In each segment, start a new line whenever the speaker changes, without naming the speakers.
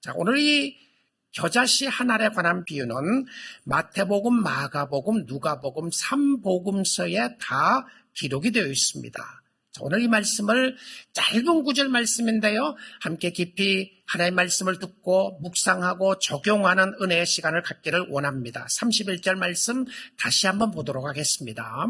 자, 오늘 이 겨자씨 한 알에 관한 비유는 마태복음, 마가복음, 누가복음, 3복음서에 다 기록이 되어 있습니다. 자, 오늘 이 말씀을 짧은 구절 말씀인데요, 함께 깊이 하나님의 말씀을 듣고 묵상하고 적용하는 은혜의 시간을 갖기를 원합니다. 31절 말씀 다시 한번 보도록 하겠습니다.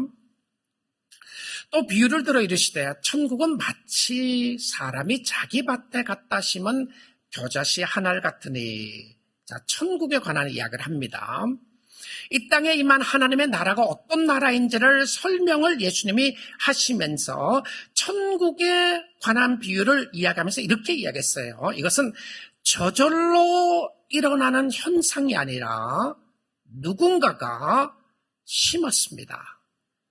또 비유를 들어 이르시되 천국은 마치 사람이 자기 밭에 갖다 심은 겨자씨 한 알 같으니. 자, 천국에 관한 이야기를 합니다. 이 땅에 임한 하나님의 나라가 어떤 나라인지를 설명을 예수님이 하시면서 천국에 관한 비유를 이야기하면서 이렇게 이야기했어요. 이것은 저절로 일어나는 현상이 아니라 누군가가 심었습니다.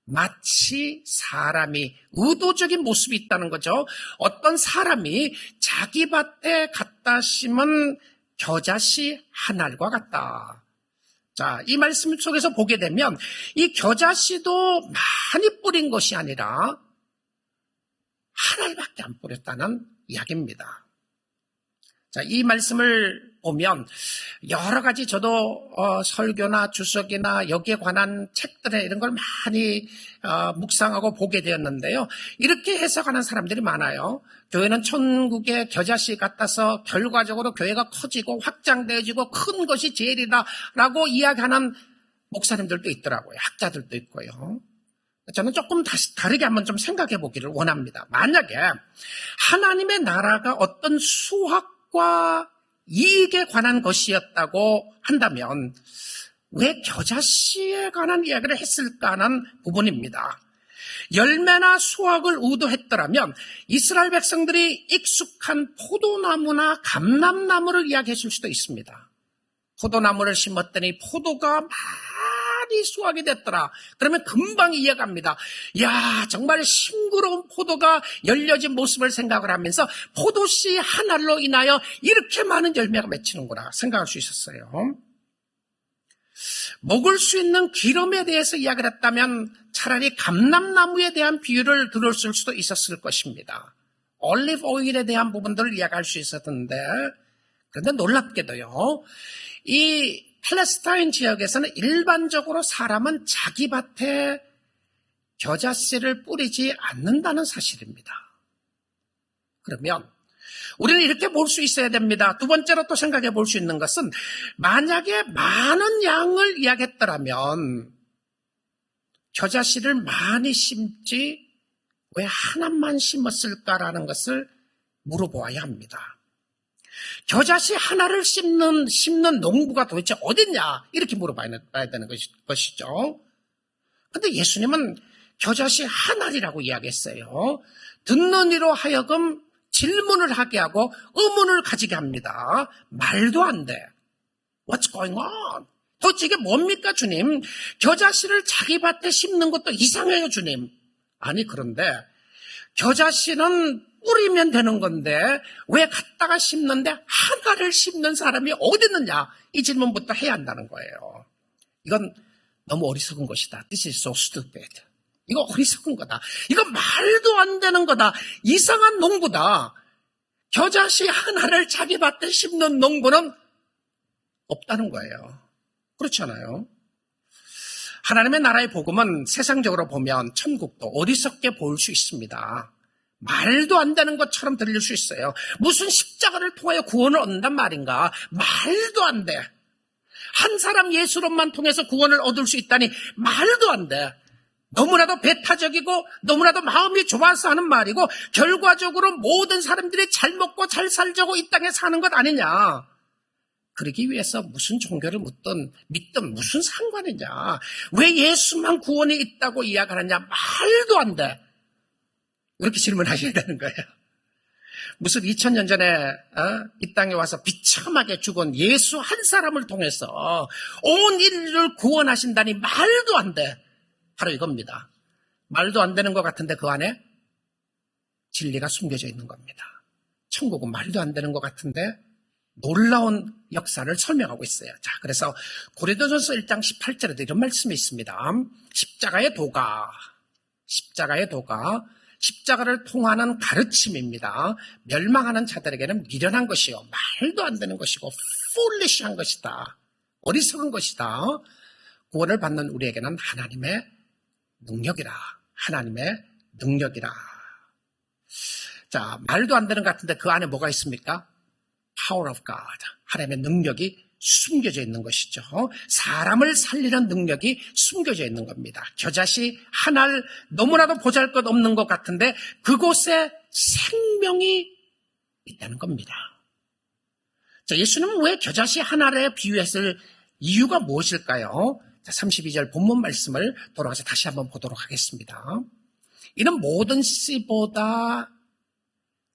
마치 사람이 의도적인 모습이 있다는 거죠. 어떤 사람이 자기 밭에 갖다 심은 겨자씨 한 알과 같다. 자, 이 말씀 속에서 보게 되면 이 겨자씨도 많이 뿌린 것이 아니라 한 알밖에 안 뿌렸다는 이야기입니다. 자, 이 말씀을 보면 여러 가지 저도 설교나 주석이나 여기에 관한 책들에 이런 걸 많이 묵상하고 보게 되었는데요. 이렇게 해석하는 사람들이 많아요. 교회는 천국의 겨자씨 같아서 결과적으로 교회가 커지고 확장되어지고 큰 것이 제일이다라고 이야기하는 목사님들도 있더라고요. 학자들도 있고요. 저는 조금 다르게 한번 좀 생각해 보기를 원합니다. 만약에 하나님의 나라가 어떤 수확과 이익에 관한 것이었다고 한다면 왜 겨자씨에 관한 이야기를 했을까 하는 부분입니다. 열매나 수확을 의도했더라면 이스라엘 백성들이 익숙한 포도나무나 감람나무를 이야기했을 수도 있습니다. 포도나무를 심었더니 포도가 많이 수확이 됐더라. 그러면 금방 이해갑니다. 야, 정말 싱그러운 포도가 열려진 모습을 생각을 하면서 포도씨 한 알로 인하여 이렇게 많은 열매가 맺히는구나 생각할 수 있었어요. 먹을 수 있는 기름에 대해서 이야기를 했다면 차라리 감람나무에 대한 비유를 들었을 수도 있었을 것입니다. 올리브 오일에 대한 부분들을 이야기할 수 있었는데, 그런데 놀랍게도요, 이 팔레스타인 지역에서는 일반적으로 사람은 자기 밭에 겨자씨를 뿌리지 않는다는 사실입니다. 그러면 우리는 이렇게 볼 수 있어야 됩니다. 두 번째로 또 생각해 볼 수 있는 것은 만약에 많은 양을 이야기했더라면 겨자씨를 많이 심지 왜 하나만 심었을까라는 것을 물어보아야 합니다. 겨자씨 하나를 심는 농부가 도대체 어딨냐? 이렇게 물어봐야 되는 것이죠. 그런데 예수님은 겨자씨 한 알이라고 이야기했어요. 듣는 이로 하여금 질문을 하게 하고 의문을 가지게 합니다. 말도 안 돼. What's going on? 도대체 이게 뭡니까, 주님? 겨자씨를 자기 밭에 심는 것도 이상해요, 주님. 아니, 그런데 겨자씨는 뿌리면 되는 건데 왜 갖다가 심는데 하나를 심는 사람이 어디 있느냐? 이 질문부터 해야 한다는 거예요. 이건 너무 어리석은 것이다. This is so stupid. 이거 어리석은 거다. 이거 말도 안 되는 거다. 이상한 농부다. 겨자씨 하나를 자기 밭에 심는 농부는 없다는 거예요. 그렇잖아요. 하나님의 나라의 복음은 세상적으로 보면 천국도 어리석게 보일 수 있습니다. 말도 안 되는 것처럼 들릴 수 있어요. 무슨 십자가를 통하여 구원을 얻는단 말인가? 말도 안 돼. 한 사람 예수로만 통해서 구원을 얻을 수 있다니 말도 안 돼. 너무나도 배타적이고 너무나도 마음이 좁아서 하는 말이고 결과적으로 모든 사람들이 잘 먹고 잘 살자고 이 땅에 사는 것 아니냐. 그러기 위해서 무슨 종교를 믿든 무슨 상관이냐. 왜 예수만 구원이 있다고 이야기하느냐. 말도 안 돼. 이렇게 질문하셔야 되는 거예요. 무슨 2000년 전에 이 땅에 와서 비참하게 죽은 예수 한 사람을 통해서 온 인류를 구원하신다니 말도 안 돼. 바로 이겁니다. 말도 안 되는 것 같은데 그 안에 진리가 숨겨져 있는 겁니다. 천국은 말도 안 되는 것 같은데 놀라운 역사를 설명하고 있어요. 자, 그래서 고린도전서 1장 18절에도 이런 말씀이 있습니다. 십자가의 도가 십자가를 통하는 가르침입니다. 멸망하는 자들에게는 미련한 것이요, 말도 안 되는 것이고 foolish한 것이다, 어리석은 것이다. 구원을 받는 우리에게는 하나님의 능력이라, 하나님의 능력이라. 자, 말도 안 되는 것 같은데 그 안에 뭐가 있습니까? Power of God, 하나님의 능력이 숨겨져 있는 것이죠. 사람을 살리는 능력이 숨겨져 있는 겁니다. 겨자씨 하나를 너무나도 보잘것없는 것 같은데 그곳에 생명이 있다는 겁니다. 자, 예수님은 왜 겨자씨 하나를 비유했을 이유가 무엇일까요? 자, 32절 본문 말씀을 돌아가서 다시 한번 보도록 하겠습니다. 이는 모든 씨보다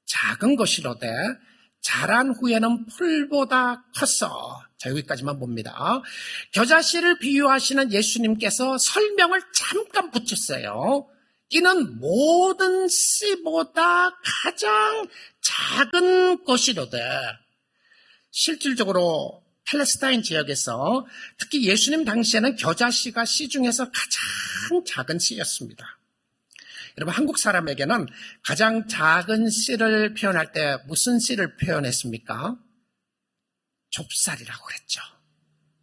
작은 것이로되 자란 후에는 풀보다 컸어. 자, 여기까지만 봅니다. 겨자씨를 비유하시는 예수님께서 설명을 잠깐 붙였어요. 이는 모든 씨보다 가장 작은 것이로되. 실질적으로 팔레스타인 지역에서 특히 예수님 당시에는 겨자씨가 씨 중에서 가장 작은 씨였습니다. 여러분, 한국 사람에게는 가장 작은 씨를 표현할 때 무슨 씨를 표현했습니까? 좁쌀이라고 그랬죠.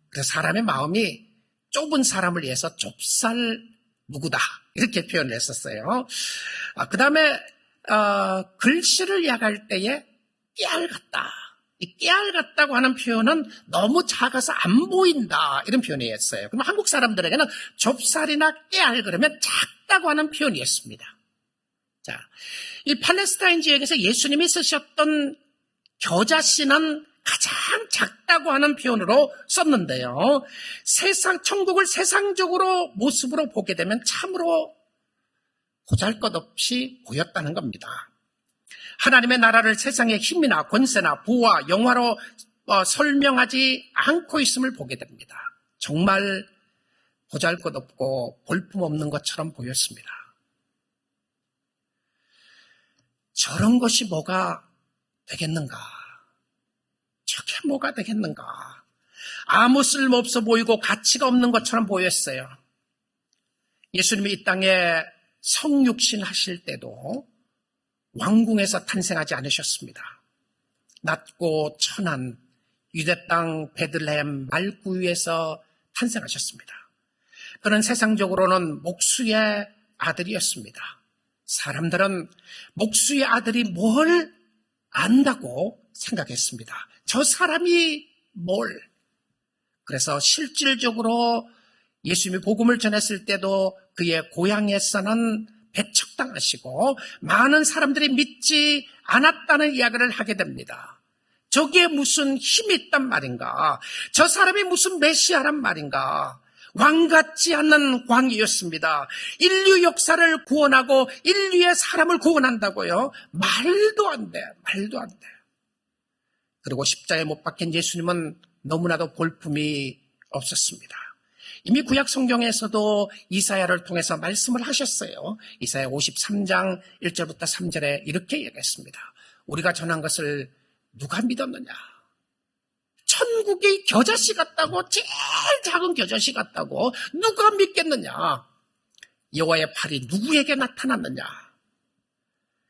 그래서 사람의 마음이 좁은 사람을 위해서 좁쌀 누구다 이렇게 표현을 했었어요. 그 다음에 글씨를 이야기할 때에 깨알 같다. 이 깨알 같다고 하는 표현은 너무 작아서 안 보인다 이런 표현이었어요. 그럼 한국 사람들에게는 좁쌀이나 깨알 그러면 작다고 하는 표현이었습니다. 자, 이 팔레스타인 지역에서 예수님이 쓰셨던 겨자씨는 가장 작다고 하는 표현으로 썼는데요. 천국을 세상적으로 모습으로 보게 되면 참으로 보잘것없이 보였다는 겁니다. 하나님의 나라를 세상의 힘이나 권세나 부와 영화로 설명하지 않고 있음을 보게 됩니다. 정말 보잘것없고 볼품없는 것처럼 보였습니다. 저런 것이 뭐가 되겠는가? 저게 뭐가 되겠는가? 아무 쓸모없어 보이고 가치가 없는 것처럼 보였어요. 예수님이 이 땅에 성육신 하실 때도 왕궁에서 탄생하지 않으셨습니다. 낮고 천한 유대 땅 베들레헴 말구유에서 탄생하셨습니다. 그는 세상적으로는 목수의 아들이었습니다. 사람들은 목수의 아들이 뭘 안다고 생각했습니다. 저 사람이 뭘. 그래서 실질적으로 예수님이 복음을 전했을 때도 그의 고향에서는 배척당하시고 많은 사람들이 믿지 않았다는 이야기를 하게 됩니다. 저기에 무슨 힘이 있단 말인가? 저 사람이 무슨 메시아란 말인가? 왕 같지 않는 왕이었습니다. 인류 역사를 구원하고 인류의 사람을 구원한다고요? 말도 안 돼. 말도 안 돼. 그리고 십자가에 못 박힌 예수님은 너무나도 볼품이 없었습니다. 이미 구약 성경에서도 이사야를 통해서 말씀을 하셨어요. 이사야 53장 1절부터 3절에 이렇게 얘기했습니다. 우리가 전한 것을 누가 믿었느냐? 천국이 겨자씨 같다고, 제일 작은 겨자씨 같다고 누가 믿겠느냐? 여호와의 팔이 누구에게 나타났느냐?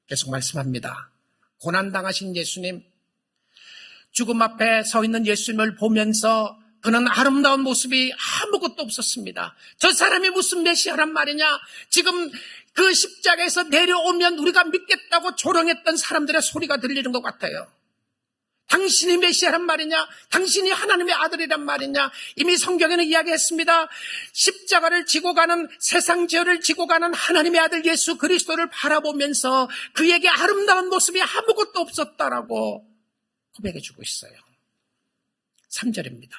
계속 말씀합니다. 고난당하신 예수님, 죽음 앞에 서 있는 예수님을 보면서 그는 아름다운 모습이 아무것도 없었습니다. 저 사람이 무슨 메시아란 말이냐? 지금 그 십자가에서 내려오면 우리가 믿겠다고 조롱했던 사람들의 소리가 들리는 것 같아요. 당신이 메시아란 말이냐? 당신이 하나님의 아들이란 말이냐? 이미 성경에는 이야기했습니다. 십자가를 지고 가는, 세상 죄를 지고 가는 하나님의 아들 예수 그리스도를 바라보면서 그에게 아름다운 모습이 아무것도 없었다라고 고백해주고 있어요. 3절입니다.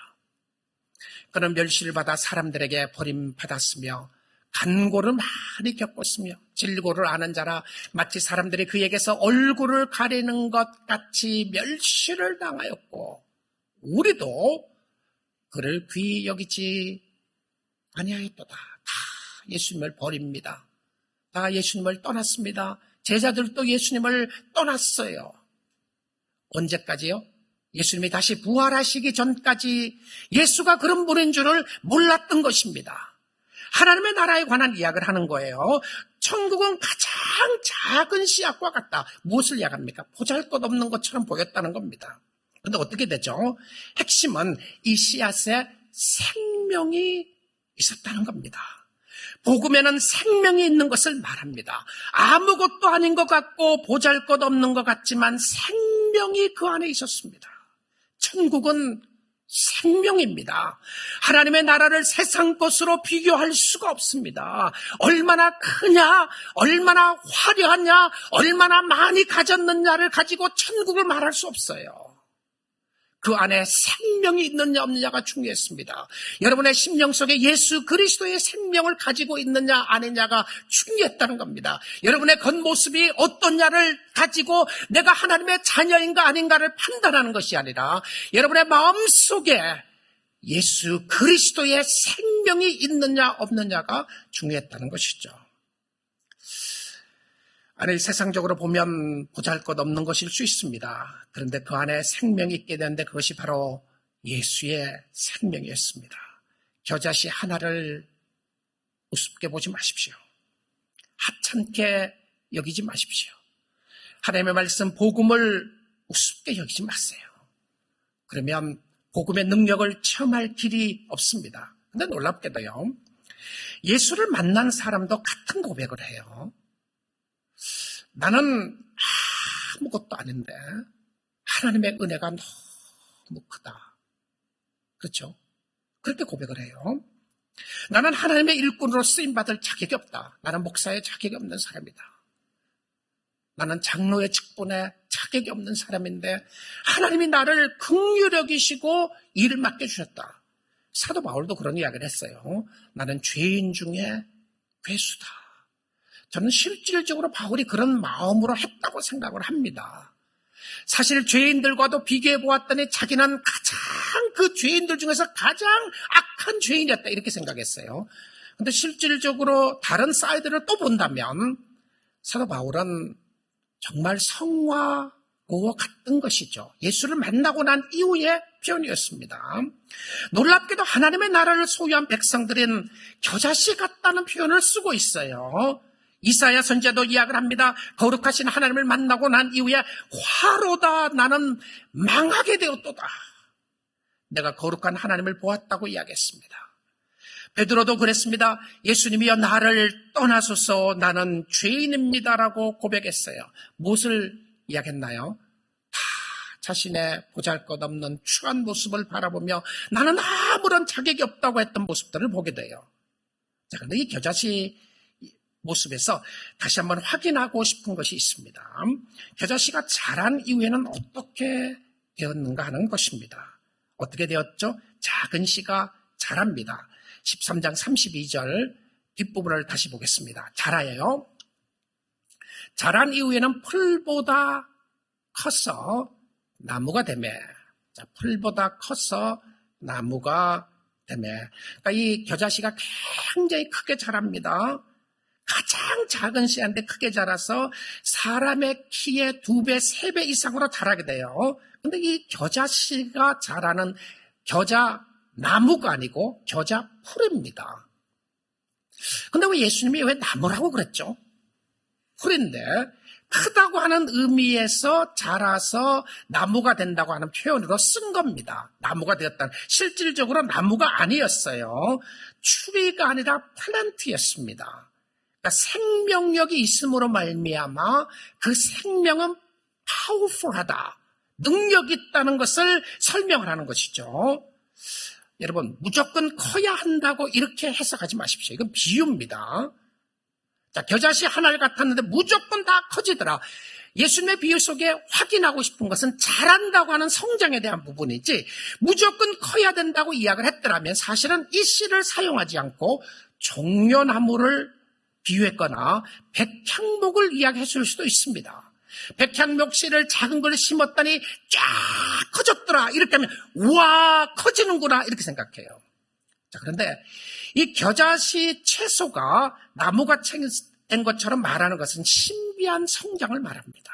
그는 멸시를 받아 사람들에게 버림받았으며 간고를 많이 겪었으며 질고를 아는 자라 마치 사람들이 그에게서 얼굴을 가리는 것 같이 멸시를 당하였고 우리도 그를 귀히 여기지 아니하였도다. 다 예수님을 버립니다. 다 예수님을 떠났습니다. 제자들도 예수님을 떠났어요. 언제까지요? 예수님이 다시 부활하시기 전까지 예수가 그런 분인 줄을 몰랐던 것입니다. 하나님의 나라에 관한 이야기를 하는 거예요. 천국은 가장 작은 씨앗과 같다. 무엇을 이야기합니까? 보잘것없는 것처럼 보였다는 겁니다. 그런데 어떻게 되죠? 핵심은 이 씨앗에 생명이 있었다는 겁니다. 복음에는 생명이 있는 것을 말합니다. 아무것도 아닌 것 같고 보잘것없는 것 같지만 생명이 그 안에 있었습니다. 천국은 생명입니다. 하나님의 나라를 세상 것으로 비교할 수가 없습니다. 얼마나 크냐, 얼마나 화려하냐, 얼마나 많이 가졌느냐를 가지고 천국을 말할 수 없어요. 그 안에 생명이 있느냐 없느냐가 중요했습니다. 여러분의 심령 속에 예수 그리스도의 생명을 가지고 있느냐 아니냐가 중요했다는 겁니다. 여러분의 겉모습이 어떠냐를 가지고 내가 하나님의 자녀인가 아닌가를 판단하는 것이 아니라 여러분의 마음속에 예수 그리스도의 생명이 있느냐 없느냐가 중요했다는 것이죠. 아니, 세상적으로 보면 보잘것없는 것일 수 있습니다. 그런데 그 안에 생명이 있게 되는데 그것이 바로 예수의 생명이었습니다. 겨자씨 하나를 우습게 보지 마십시오. 하찮게 여기지 마십시오. 하나님의 말씀 복음을 우습게 여기지 마세요. 그러면 복음의 능력을 체험할 길이 없습니다. 그런데 놀랍게도요, 예수를 만난 사람도 같은 고백을 해요. 나는 아무것도 아닌데 하나님의 은혜가 너무 크다. 그렇죠? 그렇게 고백을 해요. 나는 하나님의 일꾼으로 쓰임받을 자격이 없다. 나는 목사의 자격이 없는 사람이다. 나는 장로의 직분에 자격이 없는 사람인데 하나님이 나를 긍휼히 여기시고 일을 맡겨주셨다. 사도 바울도 그런 이야기를 했어요. 나는 죄인 중에 괴수다. 저는 실질적으로 바울이 그런 마음으로 했다고 생각을 합니다. 사실 죄인들과도 비교해 보았더니 자기는 가장 그 죄인들 중에서 가장 악한 죄인이었다 이렇게 생각했어요. 그런데 실질적으로 다른 사이드를 또 본다면 사도 바울은 정말 성화고와 같은 것이죠. 예수를 만나고 난 이후의 표현이었습니다. 놀랍게도 하나님의 나라를 소유한 백성들은 겨자씨 같다는 표현을 쓰고 있어요. 이사야 선지자도 이야기를 합니다. 거룩하신 하나님을 만나고 난 이후에 화로다 나는 망하게 되었도다. 내가 거룩한 하나님을 보았다고 이야기했습니다. 베드로도 그랬습니다. 예수님이여 나를 떠나소서 나는 죄인입니다라고 고백했어요. 무엇을 이야기했나요? 다 자신의 보잘것없는 추한 모습을 바라보며 나는 아무런 자격이 없다고 했던 모습들을 보게 돼요. 자, 그런데 이 겨자씨 모습에서 다시 한번 확인하고 싶은 것이 있습니다. 겨자씨가 자란 이후에는 어떻게 되었는가 하는 것입니다. 어떻게 되었죠? 작은 씨가 자랍니다. 13장 32절 뒷부분을 다시 보겠습니다. 자라요. 자란 이후에는 풀보다 커서 나무가 되매. 자, 풀보다 커서 나무가 되매. 그러니까 이 겨자씨가 굉장히 크게 자랍니다. 가장 작은 씨한테 크게 자라서 사람의 키의 2배, 3배 이상으로 자라게 돼요. 근데 이 겨자씨가 자라는 겨자 나무가 아니고 겨자 풀입니다. 근데 왜 예수님이 왜 나무라고 그랬죠? 풀인데 크다고 하는 의미에서 자라서 나무가 된다고 하는 표현으로 쓴 겁니다. 나무가 되었다는. 실질적으로 나무가 아니었어요. 추리가 아니라 플랜트였습니다. 그러니까 생명력이 있음으로 말미암아 그 생명은 파워풀하다. 능력이 있다는 것을 설명을 하는 것이죠. 여러분, 무조건 커야 한다고 이렇게 해석하지 마십시오. 이건 비유입니다. 자, 겨자씨 하나를 같았는데 무조건 다 커지더라. 예수님의 비유 속에 확인하고 싶은 것은 자란다고 하는 성장에 대한 부분이지 무조건 커야 된다고 이야기를 했더라면 사실은 이 씨를 사용하지 않고 종려나무를 비유했거나 백향목을 이야기했을 수도 있습니다. 백향목 씨를 작은 걸 심었더니 쫙 커졌더라. 이렇게 하면 우와 커지는구나 이렇게 생각해요. 자, 그런데 이 겨자씨 채소가 나무가 된 것처럼 말하는 것은 신비한 성장을 말합니다.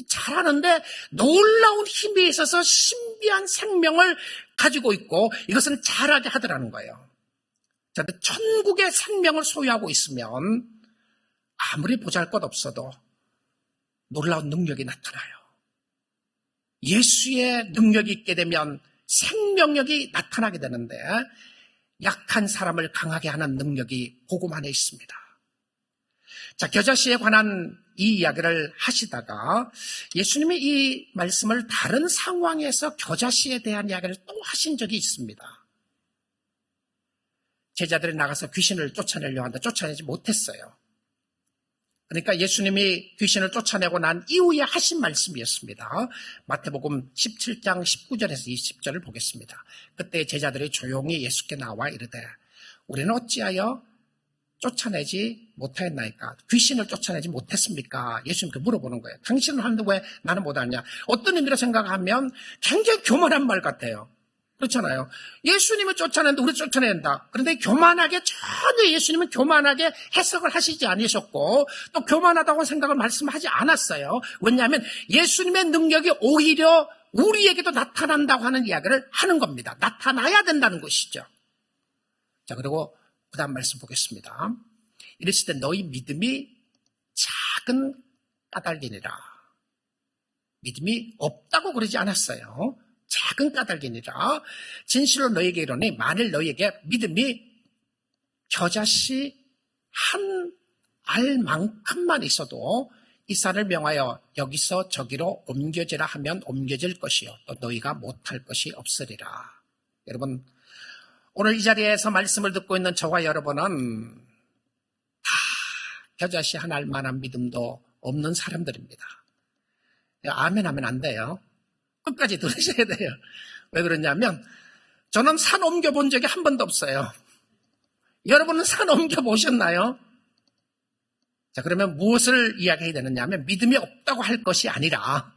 자라는데 놀라운 힘이 있어서 신비한 생명을 가지고 있고 이것은 자라게 하더라는 거예요. 그런데 천국의 생명을 소유하고 있으면 아무리 보잘것없어도 놀라운 능력이 나타나요. 예수의 능력이 있게 되면 생명력이 나타나게 되는데 약한 사람을 강하게 하는 능력이 복음 안에 있습니다. 자, 겨자씨에 관한 이 이야기를 하시다가 예수님이 이 말씀을 다른 상황에서 겨자씨에 대한 이야기를 또 하신 적이 있습니다. 제자들이 나가서 귀신을 쫓아내려고 하는데 쫓아내지 못했어요. 그러니까 예수님이 귀신을 쫓아내고 난 이후에 하신 말씀이었습니다. 마태복음 17장 19절에서 20절을 보겠습니다. 그때 제자들이 조용히 예수께 나와 이르되 우리는 어찌하여 쫓아내지 못하였나이까? 귀신을 쫓아내지 못했습니까? 예수님께 물어보는 거예요. 당신은 하는데 왜 나는 못하냐? 어떤 의미로 생각하면 굉장히 교만한 말 같아요. 그렇잖아요. 예수님을 쫓아내는데 우리 쫓아낸다. 그런데 교만하게 전혀 예수님은 교만하게 해석을 하시지 않으셨고 또 교만하다고 생각을 말씀하지 않았어요. 왜냐하면 예수님의 능력이 오히려 우리에게도 나타난다고 하는 이야기를 하는 겁니다. 나타나야 된다는 것이죠. 자, 그리고 그 다음 말씀 보겠습니다. 이랬을 때 너희 믿음이 작은 까닭이니라. 믿음이 없다고 그러지 않았어요. 작은 까닭이니라. 진실로 너희에게 이르노니 만일 너희에게 믿음이 겨자씨 한 알만큼만 있어도 이 산을 명하여 여기서 저기로 옮겨지라 하면 옮겨질 것이요 또 너희가 못할 것이 없으리라. 여러분, 오늘 이 자리에서 말씀을 듣고 있는 저와 여러분은 다 겨자씨 한 알만한 믿음도 없는 사람들입니다. 아멘 하면 안 돼요. 끝까지 들으셔야 돼요. 왜 그러냐면 저는 산 옮겨본 적이 한 번도 없어요. 여러분은 산 옮겨보셨나요? 자, 그러면 무엇을 이야기해야 되느냐 하면 믿음이 없다고 할 것이 아니라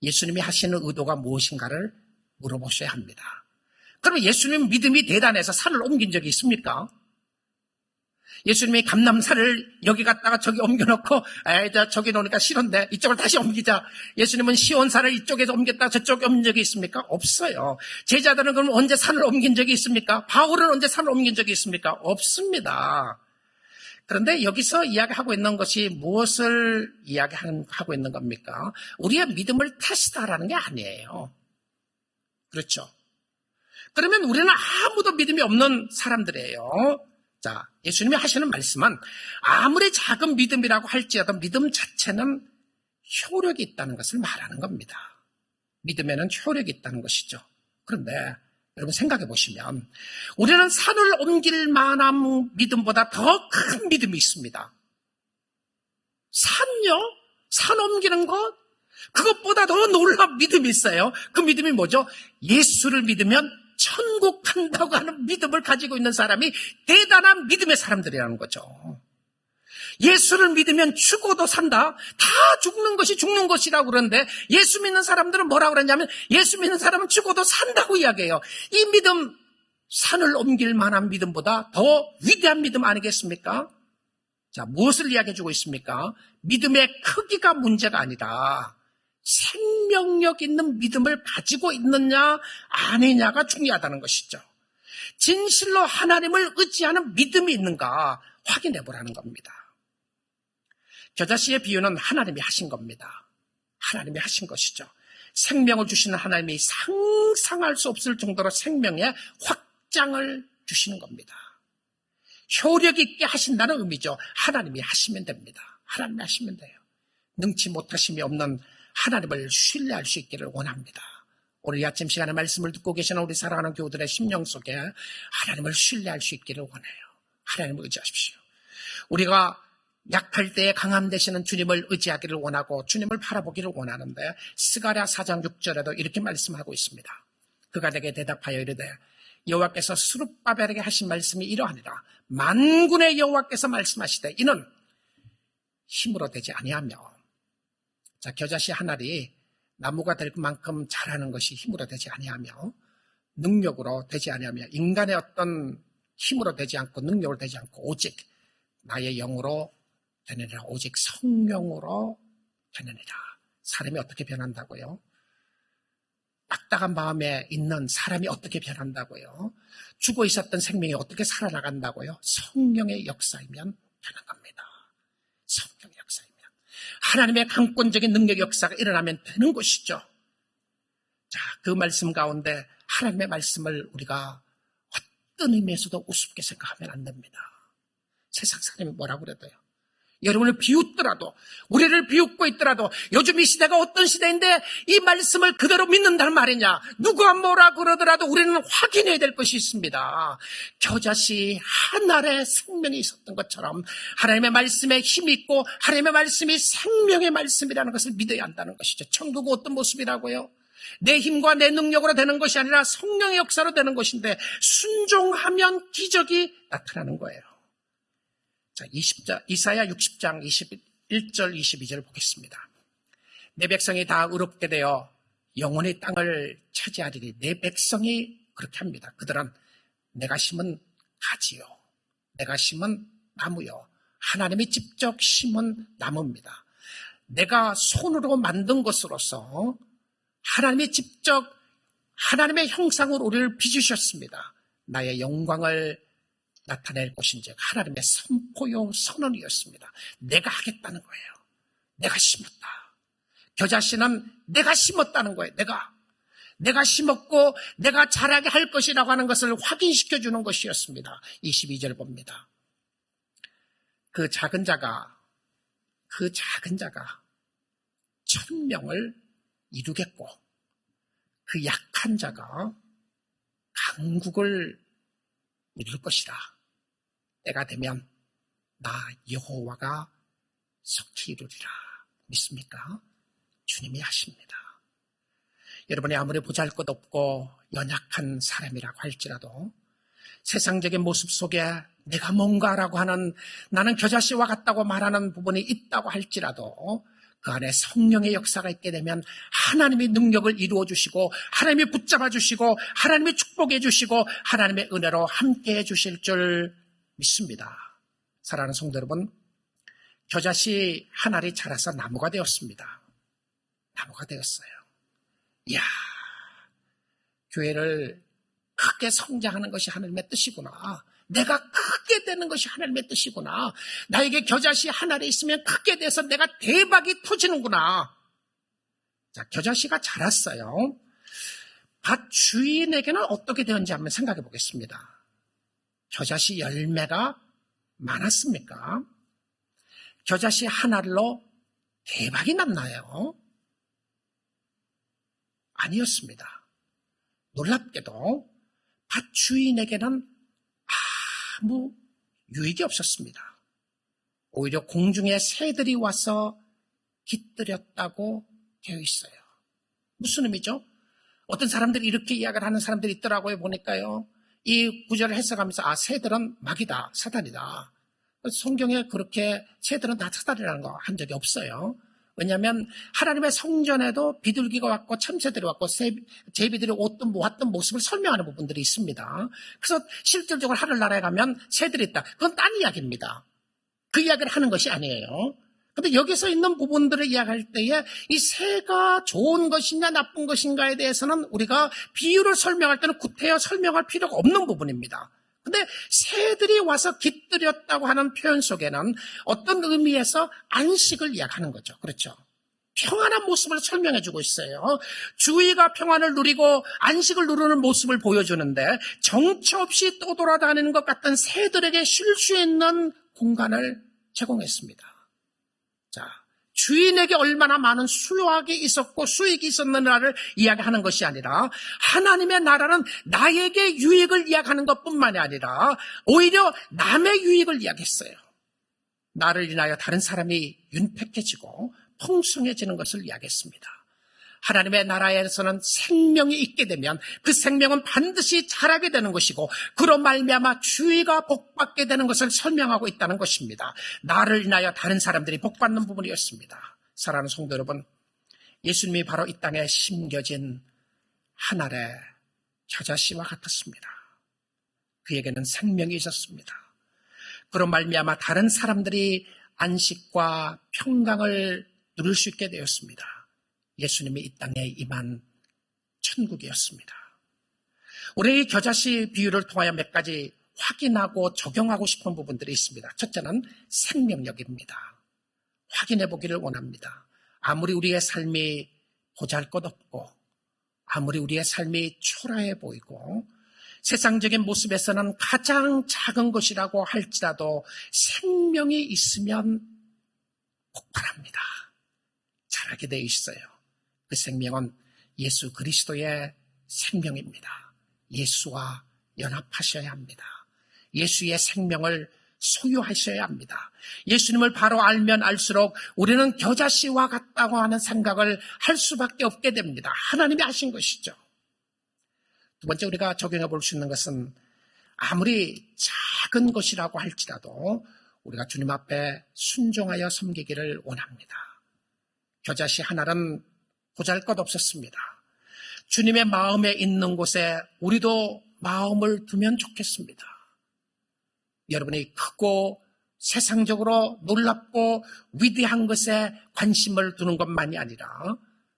예수님이 하시는 의도가 무엇인가를 물어보셔야 합니다. 그러면 예수님 믿음이 대단해서 산을 옮긴 적이 있습니까? 예수님이 감람산을 여기 갔다가 저기 옮겨놓고 저기 놓으니까 싫은데 이쪽을 다시 옮기자. 예수님은 시온산을 이쪽에서 옮겼다가 저쪽에 옮긴 적이 있습니까? 없어요. 제자들은 그럼 언제 산을 옮긴 적이 있습니까? 바울은 언제 산을 옮긴 적이 있습니까? 없습니다. 그런데 여기서 이야기하고 있는 것이 무엇을 이야기하고 있는 겁니까? 우리의 믿음을 테스트하라는 게 아니에요. 그렇죠? 그러면 우리는 아무도 믿음이 없는 사람들이에요. 자, 예수님이 하시는 말씀은 아무리 작은 믿음이라고 할지라도 믿음 자체는 효력이 있다는 것을 말하는 겁니다. 믿음에는 효력이 있다는 것이죠. 그런데 여러분 생각해 보시면 우리는 산을 옮길 만한 믿음보다 더 큰 믿음이 있습니다. 산요? 산 옮기는 것? 그것보다 더 놀라운 믿음이 있어요. 그 믿음이 뭐죠? 예수를 믿으면 천국 간다고 하는 믿음을 가지고 있는 사람이 대단한 믿음의 사람들이라는 거죠. 예수를 믿으면 죽어도 산다. 다 죽는 것이 죽는 것이라고 그러는데 예수 믿는 사람들은 뭐라고 그러냐면 예수 믿는 사람은 죽어도 산다고 이야기해요. 이 믿음, 산을 옮길 만한 믿음보다 더 위대한 믿음 아니겠습니까? 자, 무엇을 이야기해 주고 있습니까? 믿음의 크기가 문제가 아니라 생명력 있는 믿음을 가지고 있느냐 아니냐가 중요하다는 것이죠. 진실로 하나님을 의지하는 믿음이 있는가 확인해 보라는 겁니다. 겨자씨의 비유는 하나님이 하신 겁니다. 하나님이 하신 것이죠. 생명을 주시는 하나님이 상상할 수 없을 정도로 생명의 확장을 주시는 겁니다. 효력 있게 하신다는 의미죠. 하나님이 하시면 됩니다. 하나님이 하시면 돼요. 능치 못하심이 없는 하나님을 신뢰할 수 있기를 원합니다. 오늘 이 아침 시간에 말씀을 듣고 계시는 우리 사랑하는 교우들의 심령 속에 하나님을 신뢰할 수 있기를 원해요. 하나님을 의지하십시오. 우리가 약할 때에 강함 되시는 주님을 의지하기를 원하고 주님을 바라보기를 원하는데 스가랴 4장 6절에도 이렇게 말씀하고 있습니다. 그가 내게 대답하여 이르되 여호와께서 스룹바벨에게 하신 말씀이 이러하니라. 만군의 여호와께서 말씀하시되 이는 힘으로 되지 아니하며. 자, 겨자씨 한 알이 나무가 될 만큼 자라는 것이 힘으로 되지 아니하며 능력으로 되지 아니하며 인간의 어떤 힘으로 되지 않고 능력으로 되지 않고 오직 나의 영으로 되느니라. 오직 성령으로 되느니라. 사람이 어떻게 변한다고요? 딱딱한 마음에 있는 사람이 어떻게 변한다고요? 죽어 있었던 생명이 어떻게 살아나간다고요? 성령의 역사이면 되는 겁니다. 성령의 역사이면. 하나님의 강권적인 능력 역사가 일어나면 되는 것이죠. 자, 그 말씀 가운데 하나님의 말씀을 우리가 어떤 의미에서도 우습게 생각하면 안 됩니다. 세상 사람이 뭐라고 그래도요. 여러분을 비웃더라도, 우리를 비웃고 있더라도, 요즘 이 시대가 어떤 시대인데 이 말씀을 그대로 믿는다는 말이냐, 누가 뭐라 그러더라도 우리는 확인해야 될 것이 있습니다. 겨자씨 한 알에 생명이 있었던 것처럼 하나님의 말씀에 힘이 있고 하나님의 말씀이 생명의 말씀이라는 것을 믿어야 한다는 것이죠. 천국은 어떤 모습이라고요? 내 힘과 내 능력으로 되는 것이 아니라 성령의 역사로 되는 것인데 순종하면 기적이 나타나는 거예요. 자, 이사야 60장 21절 22절 보겠습니다. 내 백성이 다 의롭게 되어 영원히 땅을 차지하리니. 내 백성이 그렇게 합니다. 그들은 내가 심은 가지요, 내가 심은 나무요, 하나님이 직접 심은 나무입니다. 내가 손으로 만든 것으로서 하나님이 직접 하나님의 형상으로 우리를 빚으셨습니다. 나의 영광을 나타낼 것인지 하나님의 선포요 선언이었습니다. 내가 하겠다는 거예요. 내가 심었다. 겨자씨는 내가 심었다는 거예요. 내가 심었고 내가 자라게 할 것이라고 하는 것을 확인시켜 주는 것이었습니다. 22절 봅니다. 그 작은 자가 1000명을 이루겠고 그 약한 자가 강국을 이룰 것이라. 때가 되면 나 여호와가 속히 이루리라. 믿습니까? 주님이 하십니다. 여러분이 아무리 보잘것없고 연약한 사람이라고 할지라도 세상적인 모습 속에 내가 뭔가라고 하는, 나는 겨자씨와 같다고 말하는 부분이 있다고 할지라도 그 안에 성령의 역사가 있게 되면 하나님의 능력을 이루어 주시고 하나님이 붙잡아 주시고 하나님이 축복해 주시고 하나님의 은혜로 함께해 주실 줄 믿습니다. 사랑하는 성도 여러분, 겨자씨 한 알이 자라서 나무가 되었습니다. 나무가 되었어요. 이야, 교회를 크게 성장하는 것이 하나님의 뜻이구나. 내가 크게 되는 것이 하나님의 뜻이구나. 나에게 겨자씨 한 알이 있으면 크게 돼서 내가 대박이 터지는구나. 자, 겨자씨가 자랐어요. 밭 주인에게는 어떻게 되었는지 한번 생각해 보겠습니다. 겨자씨 열매가 많았습니까? 겨자씨 한 알로 대박이 났나요? 아니었습니다. 놀랍게도 밭 주인에게는 아무 유익이 없었습니다. 오히려 공중에 새들이 와서 깃들였다고 되어 있어요. 무슨 의미죠? 어떤 사람들이 이렇게 이야기를 하는 사람들이 있더라고요. 보니까요. 이 구절을 해석하면서 새들은 마귀다, 사단이다. 성경에 그렇게 새들은 다 사단이라는 거 한 적이 없어요. 왜냐하면 하나님의 성전에도 비둘기가 왔고 참새들이 왔고 제비들이 옷든 모았던 모습을 설명하는 부분들이 있습니다. 그래서 실질적으로 하늘나라에 가면 새들이 있다. 그건 딴 이야기입니다. 그 이야기를 하는 것이 아니에요. 그런데 여기서 있는 부분들을 이야기할 때에 이 새가 좋은 것인가 나쁜 것인가에 대해서는 우리가 비유를 설명할 때는 구태여 설명할 필요가 없는 부분입니다. 근데 새들이 와서 깃들였다고 하는 표현 속에는 어떤 의미에서 안식을 이야기하는 거죠. 그렇죠. 평안한 모습을 설명해 주고 있어요. 주위가 평안을 누리고 안식을 누리는 모습을 보여주는데 정처 없이 떠돌아다니는 것 같은 새들에게 쉴 수 있는 공간을 제공했습니다. 자, 주인에게 얼마나 많은 수확이 있었고 수익이 있었느냐를 이야기하는 것이 아니라 하나님의 나라는 나에게 유익을 이야기하는 것뿐만이 아니라 오히려 남의 유익을 이야기했어요. 나를 인하여 다른 사람이 윤택해지고 풍성해지는 것을 이야기했습니다. 하나님의 나라에서는 생명이 있게 되면 그 생명은 반드시 자라게 되는 것이고 그로 말미암아 주위가 복받게 되는 것을 설명하고 있다는 것입니다. 나를 인하여 다른 사람들이 복받는 부분이었습니다. 사랑하는 성도 여러분, 예수님이 바로 이 땅에 심겨진 한 알의 겨자씨와 같았습니다. 그에게는 생명이 있었습니다. 그로 말미암아 다른 사람들이 안식과 평강을 누릴 수 있게 되었습니다. 예수님이 이 땅에 임한 천국이었습니다. 우리 이 겨자씨 비유를 통하여 몇 가지 확인하고 적용하고 싶은 부분들이 있습니다. 첫째는 생명력입니다. 확인해 보기를 원합니다. 아무리 우리의 삶이 보잘것없고 아무리 우리의 삶이 초라해 보이고 세상적인 모습에서는 가장 작은 것이라고 할지라도 생명이 있으면 폭발합니다. 자라게 되어 있어요. 그 생명은 예수 그리스도의 생명입니다. 예수와 연합하셔야 합니다. 예수의 생명을 소유하셔야 합니다. 예수님을 바로 알면 알수록 우리는 겨자씨와 같다고 하는 생각을 할 수밖에 없게 됩니다. 하나님이 하신 것이죠. 두 번째 우리가 적용해 볼 수 있는 것은 아무리 작은 것이라고 할지라도 우리가 주님 앞에 순종하여 섬기기를 원합니다. 겨자씨 하나는 보잘것없었습니다. 주님의 마음에 있는 곳에 우리도 마음을 두면 좋겠습니다. 여러분이 크고 세상적으로 놀랍고 위대한 것에 관심을 두는 것만이 아니라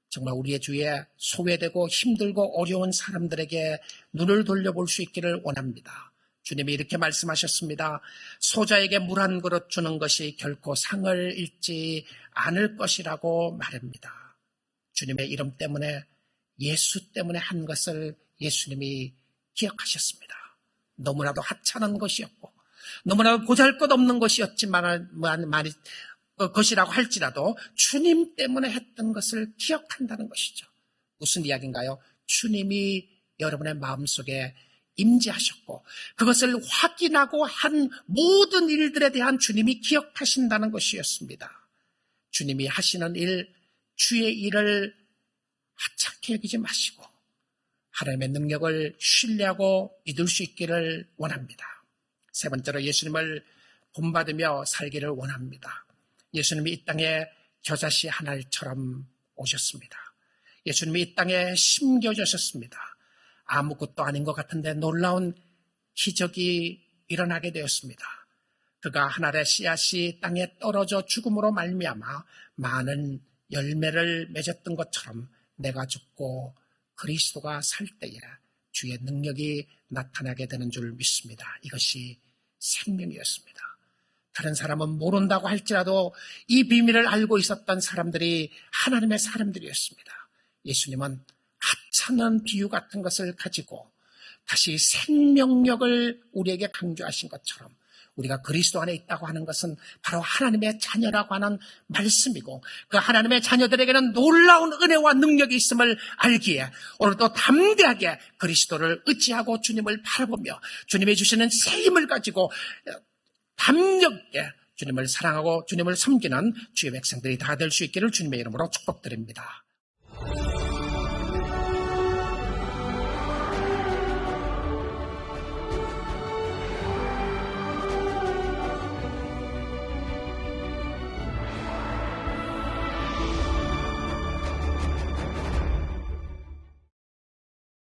정말 우리의 주위에 소외되고 힘들고 어려운 사람들에게 눈을 돌려볼 수 있기를 원합니다. 주님이 이렇게 말씀하셨습니다. 소자에게 물 한 그릇 주는 것이 결코 상을 잃지 않을 것이라고 말합니다. 주님의 이름 때문에 예수 때문에 한 것을 예수님이 기억하셨습니다. 너무나도 하찮은 것이었고 너무나도 보잘것없는 것이었지만 것이라고 할지라도 주님 때문에 했던 것을 기억한다는 것이죠. 무슨 이야기인가요? 주님이 여러분의 마음속에 임재하셨고 그것을 확인하고 한 모든 일들에 대한 주님이 기억하신다는 것이었습니다. 주님이 하시는 일, 주의 일을 하찮게 여기지 마시고 하나님의 능력을 신뢰하고 믿을 수 있기를 원합니다. 세 번째로 예수님을 본받으며 살기를 원합니다. 예수님이 이 땅에 겨자씨 하나처럼 오셨습니다. 예수님이 이 땅에 심겨주셨습니다. 아무것도 아닌 것 같은데 놀라운 기적이 일어나게 되었습니다. 그가 하나의 씨앗이 땅에 떨어져 죽음으로 말미암아 많은 열매를 맺었던 것처럼 내가 죽고 그리스도가 살 때에 주의 능력이 나타나게 되는 줄 믿습니다. 이것이 생명이었습니다. 다른 사람은 모른다고 할지라도 이 비밀을 알고 있었던 사람들이 하나님의 사람들이었습니다. 예수님은 하찮은 비유 같은 것을 가지고 다시 생명력을 우리에게 강조하신 것처럼 우리가 그리스도 안에 있다고 하는 것은 바로 하나님의 자녀라고 하는 말씀이고 그 하나님의 자녀들에게는 놀라운 은혜와 능력이 있음을 알기에 오늘도 담대하게 그리스도를 의지하고 주님을 바라보며 주님이 주시는 새 힘을 가지고 담력 있게 주님을 사랑하고 주님을 섬기는 주의 백성들이 다 될 수 있기를 주님의 이름으로 축복드립니다.